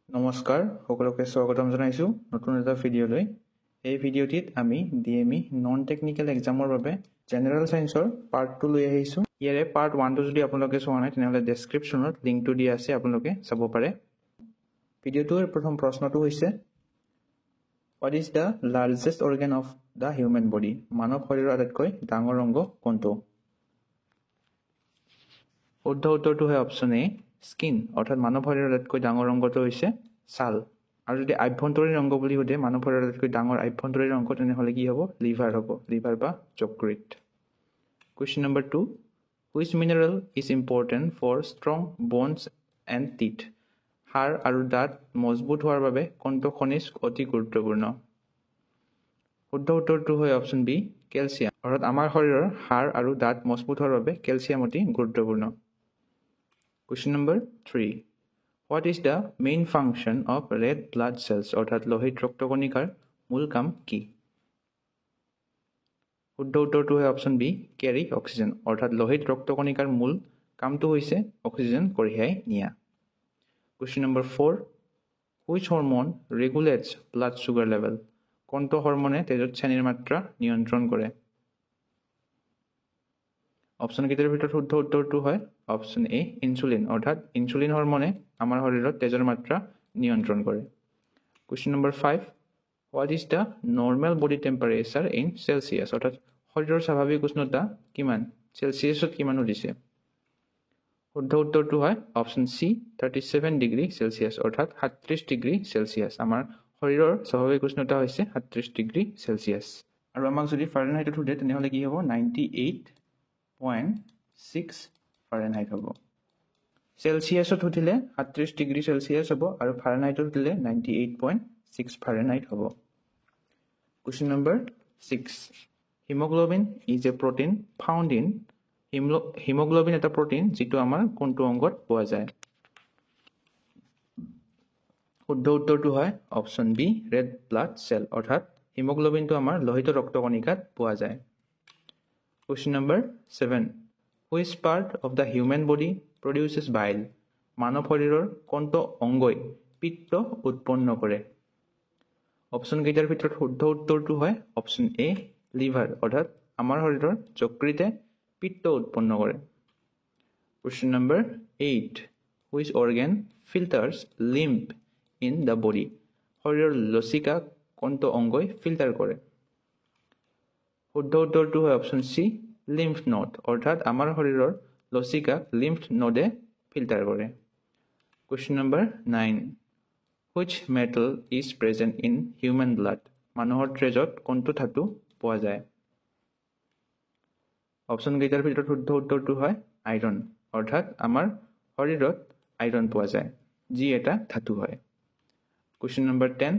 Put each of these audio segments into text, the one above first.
নমস্কাৰ সকলোকে স্বাগতম জনাইছোঁ নতুন এটা ভিডিঅ'লৈ। এই ভিডিঅ'টিত আমি DME নন টেকনিকেল এক্সামৰ বাবে জেনেৰেল সায়েন্সৰ পাৰ্ট 2 লৈ আহিছোঁ। ইয়াৰে পাৰ্ট 1টো যদি আপোনালোকে চোৱা নাই তেনেহ'লে ডেছক্ৰিপশ্যনত লিংকটো দিয়া আছে, আপোনালোকে চাব পাৰে। ভিডিঅ'টোৰ প্ৰথম প্ৰশ্নটো হৈছে what is the largest organ of the human body? মানৱ শৰীৰৰ আটাইতকৈ ডাঙৰ অংগ কোনটো? শুদ্ধ উত্তৰটো হয় অপশ্যন এ স্কিন, অৰ্থাৎ মানৱ শৰীৰৰ আটাইতকৈ ডাঙৰ অংগটো হৈছে ছাল। আৰু যদি আভ্যন্তৰীণ অংগ বুলি সোধে মানৱ শৰীৰৰ আটাইতকৈ ডাঙৰ আভ্যন্তৰীণ অংগ তেনেহ'লে কি হ'ব? লিভাৰ হ'ব, লিভাৰ বা যকৃত। Question number 2, which mineral is important for strong bones and teeth? হাড় আৰু দাঁত মজবুত হোৱাৰ বাবে কোনটো খনিজ অতি গুৰুত্বপূৰ্ণ? শুদ্ধ উত্তৰটো হয় অপশ্যন বি কেলছিয়াম, অৰ্থাৎ আমাৰ শৰীৰৰ হাড় আৰু দাঁত মজবুত হোৱাৰ বাবে কেলছিয়াম অতি গুৰুত্বপূৰ্ণ। Question number 3. What is the main function of red blood cells? অৰ্থাৎ লোহিত ৰক্তকণিকাৰ মূল কাম কি? শুদ্ধ উত্তৰটো হয় অপশ্যন বি কেৰি অক্সিজেন, অৰ্থাৎ লোহিত ৰক্তকণিকাৰ মূল কামটো হৈছে অক্সিজেন কঢ়িয়াই নিয়া। Question number 4. Which hormone regulates blood sugar level? কোনটো হৰমনে তেজত চেনিৰ মাত্ৰা নিয়ন্ত্ৰণ কৰে? অপশ্যন কেইটাৰ ভিতৰত শুদ্ধ উত্তৰটো হয় অপশ্যন এ ইনচুলিন, অৰ্থাৎ ইনচুলিন হৰমনে আমাৰ শৰীৰত তেজৰ মাত্ৰা নিয়ন্ত্ৰণ কৰে। Question number 5. What is the normal body temperature in Celsius? অৰ্থাৎ শৰীৰৰ স্বাভাৱিক উষ্ণতা কিমান? চেলচিয়াছত কিমান দিছে? শুদ্ধ উত্তৰটো হয় অপশ্যন চি 37 ডিগ্ৰী চেলচিয়াছ, অৰ্থাৎ 37 ডিগ্ৰী চেলচিয়াছ। আমাৰ শৰীৰৰ স্বাভাৱিক উষ্ণতা হৈছে 37 ডিগ্ৰী চেলচিয়াছ। আৰু আমাক যদি ফাৰেনহাইটত সোধে তেনেহ'লে কি হ'ব? 98.6 ফাৰেনহাইট হ'ব। চেলচিয়াছত সুধিলে 37 ডিগ্ৰী চেলচিয়াছ হ'ব আৰু ফাৰেনহাইটত সুধিলে 98.6 ফাৰেনহাইট হ'ব। Question number 6. Haemoglobin is a protein found in haemoglobin এটা প্ৰটিন যিটো আমাৰ কোনটো অংগত পোৱা যায়? শুদ্ধ উত্তৰটো হয় option B red blood cell, অৰ্থাৎ হিমোগ্লোবিনটো আমাৰ লোহিত ৰক্তকণিকাত পোৱা যায়। Question number 7. Which part of the human body produces bile? মানৱ শৰীৰৰ কোনটো অংগই পিত্ত উৎপন্ন কৰে? অপশ্যন কেইটাৰ ভিতৰত শুদ্ধ উত্তৰটো হয় অপশ্যন এ লিভাৰ, অৰ্থাৎ আমাৰ শৰীৰৰ যকৃতে পিত্ত উৎপন্ন কৰে। Question number 8. Which organ filters lymph in the body? শৰীৰৰ লচিকা কোনটো অংগই ফিল্টাৰ কৰে? শুদ্ধ উত্তৰটো হয় অপশ্যন চি লিম্ফ নোড, অৰ্থাৎ আমাৰ শৰীৰৰ লচিকাক লিম্ফ নোডে ফিল্টাৰ কৰে। Question number 9. Which metal is present in human blood? মানুহৰ তেজত কোনটো ধাতু পোৱা যায়? অপশ্যন কেইটাৰ ভিতৰত শুদ্ধ উত্তৰটো হয় আইৰণ, অৰ্থাৎ আমাৰ শৰীৰত আইৰণ পোৱা যায় যি এটা ধাতু হয়। Question number 10.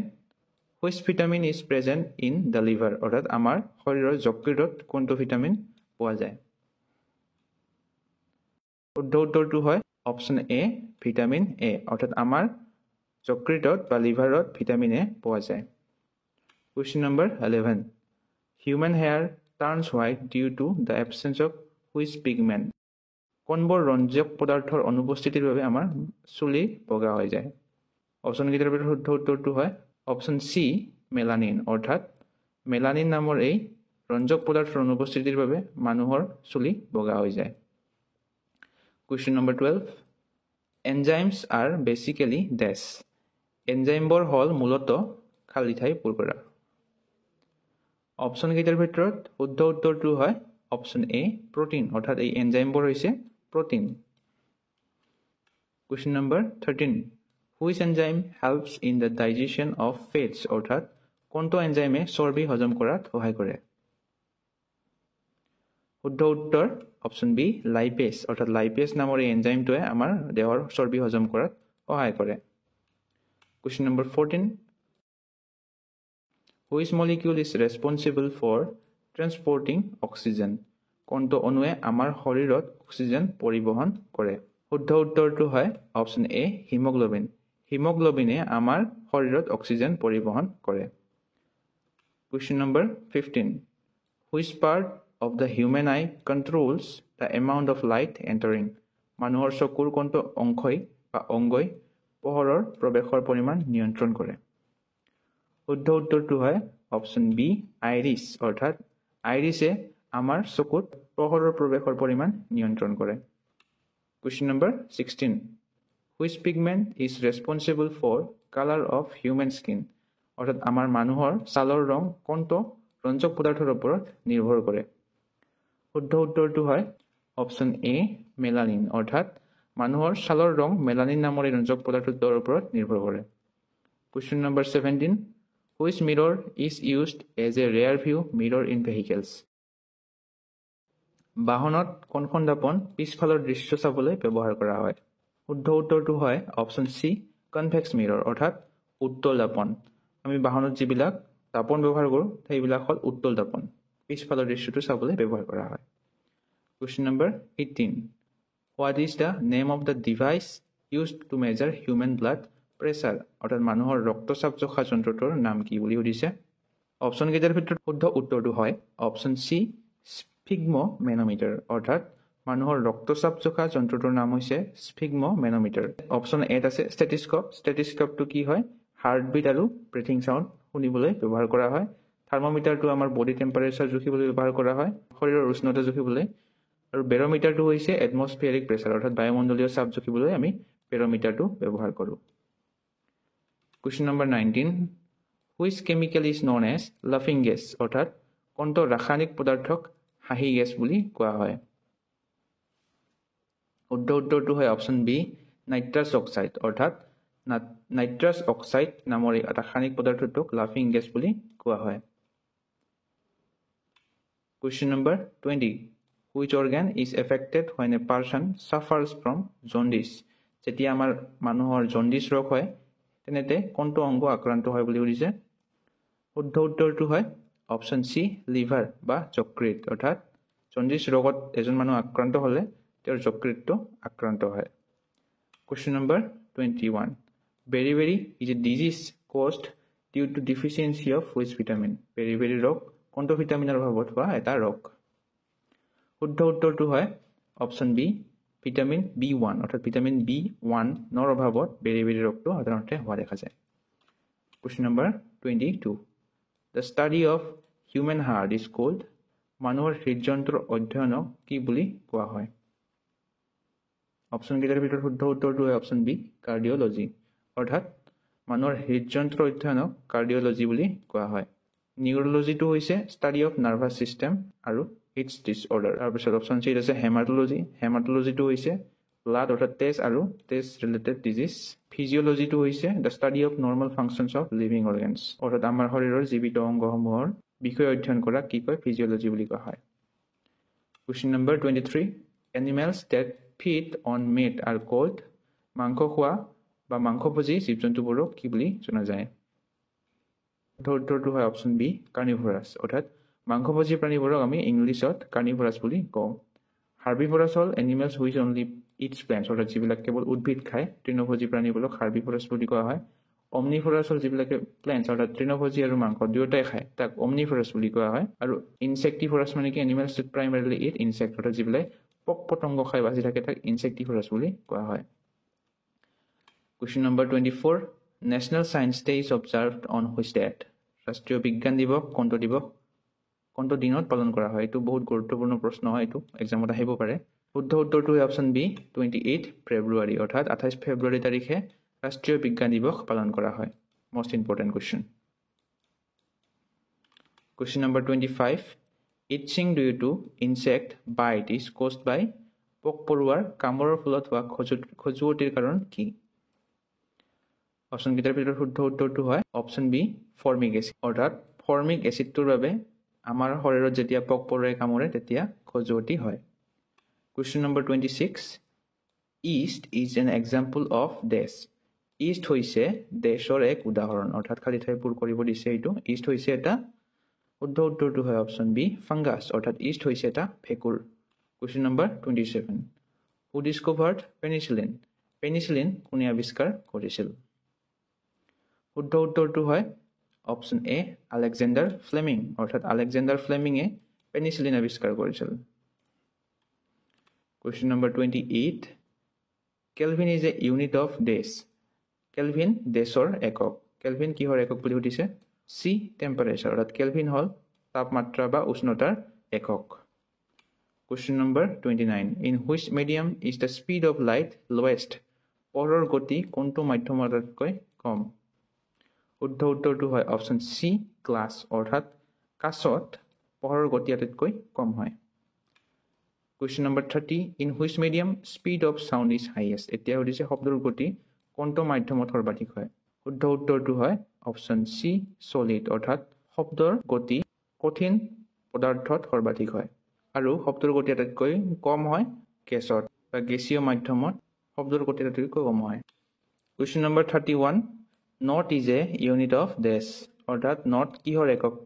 Which vitamin is present in the liver? অৰ্থাৎ আমাৰ শৰীৰৰ যকৃতত কোনটো ভিটামিন পোৱা যায়? শুদ্ধ উত্তৰটো হয় অপশ্যন এ ভিটামিন এ, অৰ্থাৎ আমাৰ যকৃতত বা লিভাৰত ভিটামিন এ পোৱা যায়। Question number 11. Human hair turns white due to the absence of which pigment? কোনবোৰ ৰঞ্জক পদাৰ্থৰ অনুপস্থিতিৰ বাবে আমাৰ চুলি বগা হৈ যায়? অপশ্যন কেইটাৰ ভিতৰত শুদ্ধ উত্তৰটো হয় অপশ্যন চি মেলানিন, অৰ্থাৎ মেলানিন নামৰ এই ৰঞ্জক পদাৰ্থৰ অনুপস্থিতিৰ বাবে মানুহৰ চুলি বগা হৈ যায়। Question number 12. Enzymes are basically dash? এনজাইমবোৰ হ'ল মূলতঃ খালী ঠাই পূৰ কৰা। অপশ্যন কেইটাৰ ভিতৰত শুদ্ধ উত্তৰটো হয় অপশ্যন এ প্ৰটিন, অৰ্থাৎ এই এনজাইমবোৰ হৈছে protein. Question number 13. Which enzyme helps in the digestion of fates? অৰ্থাৎ কোনটো এনজাইমে চৰ্বি হজম কৰাত সহায় কৰে? শুদ্ধ উত্তৰ অপশ্যন বি লাইপেজ, অৰ্থাৎ লাইপেজ নামৰ এই এনজাইমটোৱে আমাৰ দেহৰ চৰ্বি হজম কৰাত সহায় কৰে। Question number 14. Which molecule is responsible for transporting oxygen? কোনটো অণুৱে আমাৰ শৰীৰত অক্সিজেন পৰিবহণ কৰে? শুদ্ধ উত্তৰটো হয় অপশ্যন এ হিমোগ্লোবিন। হিমোগ্লোবিনে আমাৰ শৰীৰত অক্সিজেন পৰিবহণ কৰে। Question number 15. Which part of the human eye controls the amount of light entering? মানুহৰ চকুৰ কোনটো অংশই বা অংগই পোহৰৰ প্ৰৱেশৰ পৰিমাণ নিয়ন্ত্ৰণ কৰে শুদ্ধ উত্তৰটো হয় অপশ্যন বি আইৰিছ অৰ্থাৎ আইৰিছে আমাৰ চকুত পোহৰৰ প্ৰৱেশৰ পৰিমাণ নিয়ন্ত্ৰণ কৰে Question number 16 Which pigment is responsible for color of human skin অৰ্থাৎ আমাৰ মানুহৰ ছালৰ ৰং কোনটো ৰঞ্জক পদাৰ্থৰ ওপৰত নিৰ্ভৰ কৰে শুদ্ধ উত্তৰটো হয় অপশ্যন এ মেলানিন অৰ্থাৎ মানুহৰ ছালৰ ৰং মেলানিন নামৰ ৰঞ্জক পদাৰ্থৰ ওপৰত নিৰ্ভৰ কৰে Question number 17 Which mirror is used as a rear view mirror in vehicles বাহনত কোনখন দাপন পিছফালৰ দৃশ্য চাবলৈ ব্যৱহাৰ কৰা হয় শুদ্ধ উত্তৰটো হয় অপশ্যন সি কনভেক্স মিৰৰ অৰ্থাৎ উত্তল দাপন আমি বাহনত যিবিলাক দাপন ব্যৱহাৰ কৰোঁ সেইবিলাক হ'ল উত্তল দাপন পিছফালৰ দৃশ্যটো চাবলৈ ব্যৱহাৰ কৰা হয় Question number 18 What is the name of the device used to measure human blood pressure অৰ্থাৎ মানুহৰ ৰক্তচাপ জোখা যন্ত্ৰটোৰ নাম কি বুলি সুধিছে অপশ্যন কেইটাৰ ভিতৰত শুদ্ধ উত্তৰটো হয় অপশ্যন সি স্ফিগমোমেনোমিটাৰ অৰ্থাৎ মানুহৰ ৰক্তচাপ জোখা যন্ত্ৰটোৰ নাম হৈছে স্ফিগমোমেনোমিটাৰ অপশ্যন এত আছে ষ্টেথিস্কোপটো কি হয় হাৰ্টবিট আৰু ব্ৰিথিং সাউণ্ড শুনিবলৈ ব্যৱহাৰ কৰা হয় থাৰ্মোমিটাৰটো আমাৰ বডি টেম্পাৰেচাৰ জুখিবলৈ ব্যৱহাৰ কৰা হয় শৰীৰৰ উষ্ণতা জুখিবলৈ আৰু বেৰোমিটাৰটো হৈছে এটমস্ফিয়াৰিক প্ৰেছাৰ অৰ্থাৎ বায়ুমণ্ডলীয় চাপ জুখিবলৈ আমি বেৰোমিটাৰটো ব্যৱহাৰ কৰোঁ Question number 19 Which chemical is known as laughing gas অৰ্থাৎ কোনটো ৰাসায়নিক পদাৰ্থক হাঁহি গেছ বুলি কোৱা হয় শুদ্ধ উত্তৰটো হয় অপশ্যন বি নাইট্ৰাছ অক্সাইড অৰ্থাৎ নাইট্ৰাছ অক্সাইড নামৰ ৰাসায়নিক পদাৰ্থটোক লাফিং গেছ বুলি কোৱা হয় Question number 20 Which organ is affected when a person suffers from jaundice যেতিয়া আমাৰ মানুহৰ জণ্ডিছ ৰোগ হয় তেনেতে কোনটো অংগ আক্ৰান্ত হয় বুলি সুধিছে শুদ্ধ উত্তৰটো হয় অপশ্যন সি লিভাৰ বা যকৃত অৰ্থাৎ জণ্ডিছ ৰোগত এজন মানুহ আক্ৰান্ত হ'লে তেওঁৰ যকৃতটো আক্ৰান্ত হয় Question number 21 Beriberi is a disease caused due to deficiency of which vitamin Beriberi ৰোগ কোনটো ভিটামিনৰ অভাৱত হোৱা এটা ৰোগ শুদ্ধ উত্তৰটো হয় অপশ্যন বি ভিটামিন B1 অৰ্থাৎ ভিটামিন B1 নৰ অভাৱত বেৰিবেৰি ৰোগটো সাধাৰণতে হোৱা দেখা যায় Question number 22 The study of human heart is called মানুহৰ হৃদযন্ত্ৰৰ অধ্যয়নক কি বুলি কোৱা হয় অপশ্যন কেইটাৰ ভিতৰত শুদ্ধ উত্তৰটো হয় অপশ্যন বি কাৰ্ডিঅলজি অৰ্থাৎ মানুহৰ হৃদযন্ত্ৰৰ অধ্যয়নক কাৰ্ডিঅলজি বুলি কোৱা হয় নিউৰলজিটো হৈছে ষ্টাডি অফ নাৰ্ভাছ চিষ্টেম আৰু ইটছ ডিছঅৰ্ডাৰ তাৰপিছত অপশ্যন চিত আছে হেমাটলজিটো হৈছে ব্লাড অৰ্থাৎ তেজ আৰু তেজ ৰিলেটেড ডিজিজ ফিজিঅলজিটো হৈছে the study of normal functions of living organs অৰ্থাৎ আমাৰ শৰীৰৰ জীৱিত অংগসমূহৰ বিষয়ে অধ্যয়ন কৰা কি কয় ফিজিঅলজি বুলি কোৱা হয় Question number 23 Animals that feed on meat are called মাংস খোৱা বা মাংসভোজী জীৱ-জন্তুবোৰক কি বুলি জনা যায় উত্তৰটো হয় অপশ্যন বি কাৰ্নিভোৰাছ অৰ্থাৎ মাংসভোজী প্ৰাণীবোৰক আমি ইংলিছত কাৰ্নিভোৰাছ বুলি কওঁ হাৰ্বিভোৰাছ হ'ল animals which only eats plants অৰ্থাৎ যিবিলাক কেৱল উদ্ভিদ খায় তৃণভোজী প্ৰাণীবোৰক হাৰ্বিভোৰাছ বুলি কোৱা হয় অমনিভোৰাছ হ'ল যিবিলাকে প্লেণ্টছ অৰ্থাৎ তৃণভোজী আৰু মাংস দুয়োটাই খায় তাক অমনিভোৰাছ বুলি কোৱা হয় আৰু ইনচেক্টিভোৰাছ মানে কি এনিমেলছ দ্যাট প্ৰাইমাৰিলি ইট ইনচেক্ট অৰ্থাৎ যিবিলাক পোক পতংগ খাই বাচি থাকে তাক ইনচেক্টিভোৰাছ বুলি কোৱা হয় Question number 24 National Science Day is observed on which date ৰাষ্ট্ৰীয় বিজ্ঞান দিৱস কোনটো দিনত পালন কৰা হয় এইটো বহুত গুৰুত্বপূৰ্ণ প্ৰশ্ন হয় এইটো এক্সামত আহিব পাৰে শুদ্ধ উত্তৰটো হয় অপশ্যন বি 28 ফেব্ৰুৱাৰী অৰ্থাৎ 28 ফেব্ৰুৱাৰী তাৰিখে ৰাষ্ট্ৰীয় বিজ্ঞান দিৱস পালন কৰা হয় most important question Question number 25 Itching due to insect bite is caused by পোক পৰুৱাৰ কামোৰৰ ফলত হোৱা খজুৱতিৰ কাৰণ কি অপশ্যন কেইটাৰ ভিতৰত শুদ্ধ উত্তৰটো হয় অপশ্যন বি ফৰ্মিক এচিড অৰ্থাৎ ফৰ্মিক এচিডটোৰ বাবে আমাৰ শৰীৰত যেতিয়া পোক পৰুৱাই কামোৰে তেতিয়া খজুৱতি হয় Question number 26 Yeast is an example of dash yeast হৈছে ডেছৰ এক উদাহৰণ অৰ্থাৎ খালি ঠাই পূৰ কৰিব দিছে এইটো yeast হৈছে এটা শুদ্ধ উত্তৰটো হয় অপশ্যন বি ফাংগাছ অৰ্থাৎ yeast হৈছে এটা ভেঁকুৰ Question number 27 Who discovered penicillin কোনে আৱিষ্কাৰ কৰিছিল শুদ্ধ উত্তৰটো হয় অপশ্যন এ আলেকজেণ্ডাৰ ফ্লেমিং অৰ্থাৎ আলেকজেণ্ডাৰ ফ্লেমিঙে পেনিচিলিন আৱিষ্কাৰ কৰিছিল Question number 28 Kelvin is a unit of dash kelvin দেশৰ একক কেলভিন কিহৰ একক বুলি সুধিছে সি টেম্পাৰেচাৰ অৰ্থাৎ কেলভিন হ'ল তাপমাত্ৰা বা উষ্ণতাৰ একক Question number 29 In which medium is the speed of light lowest পোহৰৰ গতি কোনটো মাধ্যমত আটাইতকৈ কম শুদ্ধ উত্তৰটো হয় অপচন সি গ্লাছ অৰ্থাৎ কাঁচত পোহৰৰ গতি আটাইতকৈ কম হয় Question number 30 In which medium speed of sound is highest এতিয়া সুধিছে শব্দৰ গতি কোনটো মাধ্যমত সৰ্বাধিক হয় শুদ্ধ উত্তৰটো হয় অপচন সি সলিড অৰ্থাৎ শব্দৰ গতি কঠিন পদাৰ্থত সৰ্বাধিক হয় আৰু শব্দৰ গতি আটাইতকৈ কম হয় গেছত বা গেছীয় মাধ্যমত শব্দৰ গতি আটাইতকৈ কম হয় Question number 31 Knot is a unit of dash অৰ্থাৎ knot কিহৰ একক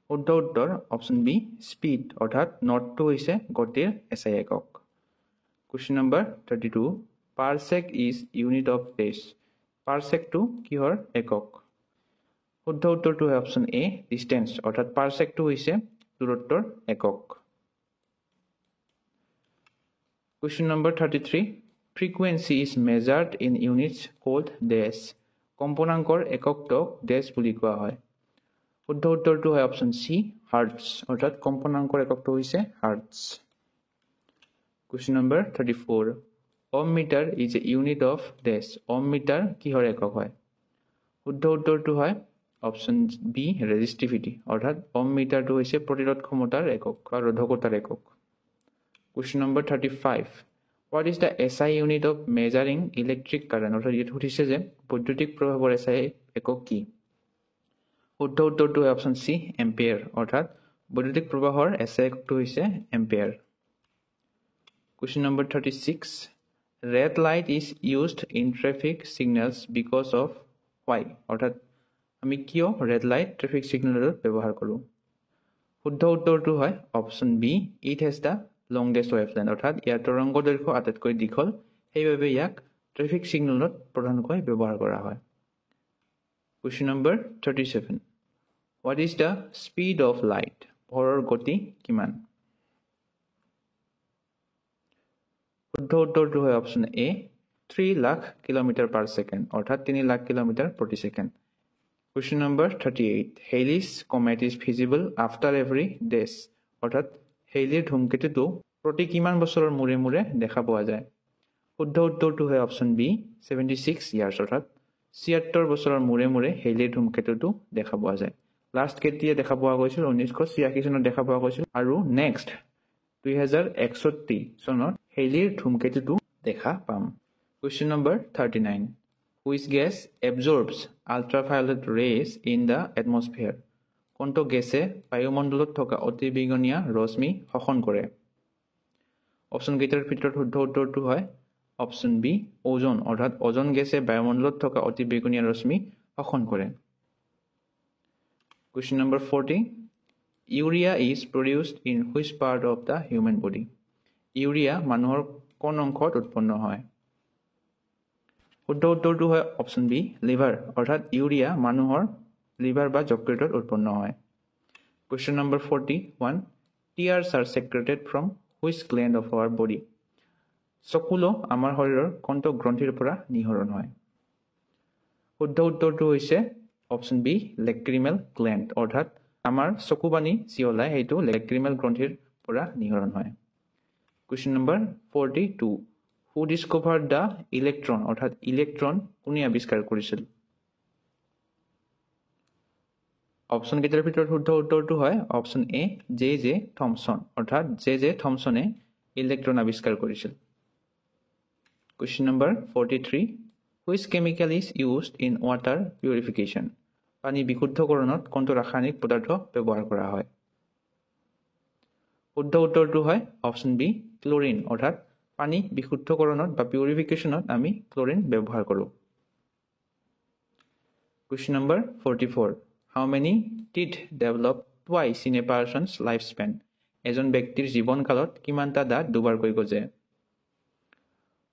শুদ্ধ উত্তৰ অপচন বি স্পীড অৰ্থাৎ নটটো হৈছে গতিৰ এছআই একক Question number 32 Parsec is unit of dash পাৰ্সেকটো কিহৰ একক শুদ্ধ উত্তৰটো হয় অপচন এ ডিসটেন্স অৰ্থাৎ পাৰ্সেকটো হৈছে দূৰত্বৰ একক Question number 33 Frequency is measured in units called dash কম্পনাঙ্কৰ এককটোক dash বুলি কোৱা হয় শুদ্ধ উত্তৰটো হয় অপচন সি হাৰ্টজ অৰ্থাৎ কম্পনাঙ্কৰ এককটো হৈছে hearts Question number 34 Ohm meter is a unit of dash ohm meter কিহৰ একক হয় শুদ্ধ উত্তৰটো হয় অপচন বি ৰেজিস্টিভিটি অৰ্থাৎ ohm meterটো হৈছে প্ৰতিৰোধ ক্ষমতাৰ একক বা ৰোধকতাৰ একক Question number 35 What is the SI unit of measuring electric current অৰ্থাৎ ইয়াত সুধিছে যে বৈদ্যুতিক প্ৰবাহৰ SI একক কি শুদ্ধ উত্তৰটো হয় অপচন সি এম্পিয়াৰ অৰ্থাৎ বৈদ্যুতিক প্ৰবাহৰ SI এককটো হৈছে ampere Question number 36 Red light is used in traffic signals because of why অৰ্থাৎ আমি কিয় red light traffic signaলত ব্যৱহাৰ কৰো শুদ্ধ উত্তৰটো হয় option B it has the longest wavelength অৰ্থাৎ ইয়াৰ তৰংগ দৈৰ্ঘ্য আটাইতকৈ দীঘল সেইবাবে ইয়াক ট্ৰাফিক সিগনেলত প্ৰধানকৈ ব্যৱহাৰ কৰা হয় Question number 37 What is the speed of light পোহৰৰ গতি কিমান শুদ্ধ উত্তৰটো হয় অপচন এ 3 লাখ কিলোমিটাৰ পাৰ সেকেন্ড অৰ্থাৎ 3 লাখ কিলোমিটাৰ প্ৰতি second Question number 38 Halley's comet is visible after every dash অৰ্থাৎ হেইলিৰ ধূমকেতুটো প্ৰতি কিমান বছৰৰ মূৰে মূৰে দেখা পোৱা যায় শুদ্ধ উত্তৰটো হয় অপচন বি 76 ইয়াৰ্ছ অৰ্থাৎ 76 বছৰৰ মূৰে মূৰে হেইলিৰ ধূমকেতুটো দেখা পোৱা যায় লাষ্ট কেতিয়া দেখা পোৱা গৈছিল 1986 চনত দেখা পোৱা গৈছিল আৰু নেক্সট 2061 চনত হেইলিৰ ধূমকেতুটো দেখা পাম Question number 39 Which gas absorbs ultraviolet rays in the atmosphere কোনটো গেছে বায়ুমণ্ডলত থকা অতিবেগুনীয়া ৰশ্মি শোষণ কৰে অপচন কেইটাৰ ভিতৰত শুদ্ধ উত্তৰটো হয় অপচন বি ওজন অৰ্থাৎ ওজন গেছে বায়ুমণ্ডলত থকা অতিবেগুনীয়া ৰশ্মি শোষণ কৰে Question number 40 Urea is produced in which part of the human body urea মানুহৰ কোন অংশত উৎপন্ন হয় শুদ্ধ উত্তৰটো হয় অপচন বি লিভাৰ অৰ্থাৎ ইউৰিয়া মানুহৰ লিভাৰ বা যকৃতত উৎপন্ন হয় Question number 41 Tears are secreted from which gland of our body চকুলো আমাৰ শৰীৰৰ কোনটো গ্ৰন্থিৰ পৰা নিঃসৰণ হয় শুদ্ধ উত্তৰটো হৈছে অপচন বি লেক্ৰিমেল গ্ল্যান্ড অৰ্থাৎ আমাৰ চকুবানি জিওলাই হেতু লেক্ৰিমেল গ্ৰন্থিৰ পৰা নিঃসৰণ হয় Question number 42 Who discovered the electron অৰ্থাৎ ইলেক্ট্ৰন কোনে আৱিষ্কাৰ কৰিছিল অপচন কেইটাৰ ভিতৰত শুদ্ধ উত্তৰটো হয় option A J J Thomson অৰ্থাৎ জে জে থমসনে ইলেক্ট্ৰন আৱিষ্কাৰ কৰিছিল Question number 43 Which chemical is used in water purification পানী বিশুদ্ধকৰণত কোনটো ৰাসায়নিক পদাৰ্থ ব্যৱহাৰ কৰা হয় শুদ্ধ উত্তৰটো হয় অপচন বি ক্লোৰিন অৰ্থাৎ পানী বিশুদ্ধকৰণত বা পিউৰিফিকেশনত আমি ক্লোৰিন ব্যৱহাৰ কৰো Question number 44 How many teeth develop twice in a person's lifespan এজন ব্যক্তিৰ জীৱনকালত কিমানটা দাঁত দুবাৰকৈ গজে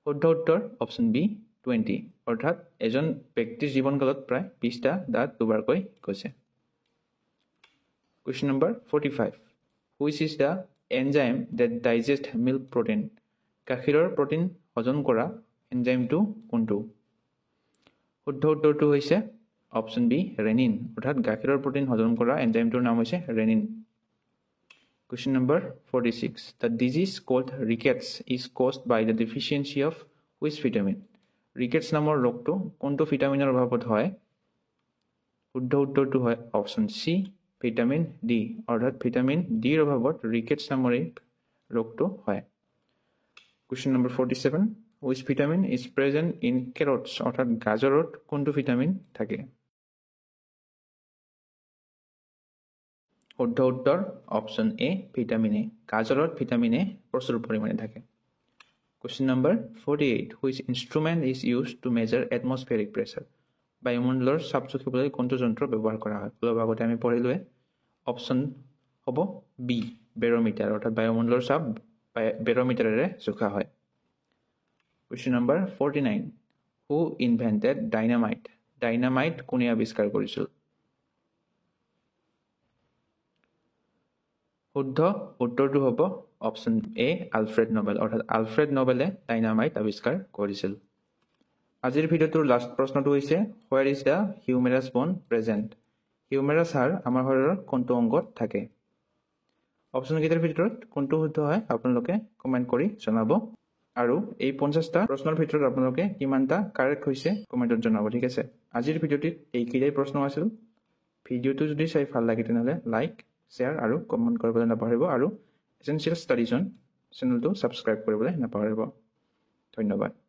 শুদ্ধ উত্তৰ অপচন বি 20 অৰ্থাৎ এজন ব্যক্তিৰ জীৱনকালত প্ৰায় 20টা দাঁত দুবাৰকৈ গজে Question number 45 Which is the enzyme that digests milk protein গাখীৰৰ প্ৰটিন হজম কৰা এনজাইমটো কোনটো শুদ্ধ উত্তৰটো হৈছে অপশ্যন বি ৰেনিন অৰ্থাৎ গাখীৰৰ প্ৰটিন হজম কৰা এনজাইমটোৰ নাম হৈছে renin Question number 46 The disease called rickets is caused by the deficiency of which vitamin rickets নামৰ ৰোগটো কোনটো ভিটামিনৰ অভাৱত হয় শুদ্ধ উত্তৰটো হয় অপশ্যন সি ভিটামিন ডি অৰ্থাৎ ভিটামিন ডিৰ অভাৱত rickets নামৰ এই ৰোগটো হয় Question number 47 Which vitamin is present in carrots অৰ্থাৎ গাজৰত কোনটো ভিটামিন থাকে শুদ্ধ উত্তৰ অপশ্যন এ ভিটামিন এ গাজৰত ভিটামিন এ প্ৰচুৰ পৰিমাণে থাকে Question number 48 Which instrument is used to measure atmospheric pressure বায়ুমণ্ডলৰ চাপ জুখিবলৈ কোনটো যন্ত্ৰ ব্যৱহাৰ কৰা হয় অলপ আগতে আমি পঢ়িলোৱে অপশ্যন হ'ব বি বেৰোমিটাৰ অৰ্থাৎ বায়ুমণ্ডলৰ চাপ বেৰোমিটাৰেৰে জোখা হয় Question number 49 Who invented dynamite dynamite কোনে আৱিষ্কাৰ কৰিছিল শুদ্ধ উত্তৰটো হ'ব অপশ্যন এ আলফ্ৰেড নোবেল অৰ্থাৎ আলফ্ৰেড নোবেলে ডাইনামাইট আৱিষ্কাৰ কৰিছিল আজিৰ ভিডিঅ'টোৰ লাষ্ট প্ৰশ্নটো হৈছে হোৱাৰ ইজ দ্য হিউমেৰাছ বন প্ৰেজেণ্ট হিউমেৰাছ হাড় আমাৰ শৰীৰৰ কোনটো অংগত থাকে অপশ্যনকেইটাৰ ভিতৰত কোনটো শুদ্ধ হয় আপোনালোকে কমেণ্ট কৰি জনাব আৰু এই 50টা প্ৰশ্নৰ ভিতৰত আপোনালোকে কিমানটা কাৰেক্ট হৈছে কমেণ্টত জনাব ঠিক আছে আজিৰ ভিডিঅ'টিত এইকেইটাই প্ৰশ্ন আছিল ভিডিঅ'টো যদি চাই ভাল লাগে তেনেহ'লে লাইক শ্বেয়াৰ আৰু কমেণ্ট কৰিবলৈ নাপাহৰিব আৰু এছেনচিয়েল ষ্টাডি জোন চেনেলটো ছাবস্ক্ৰাইব কৰিবলৈ নাপাহৰিব ধন্যবাদ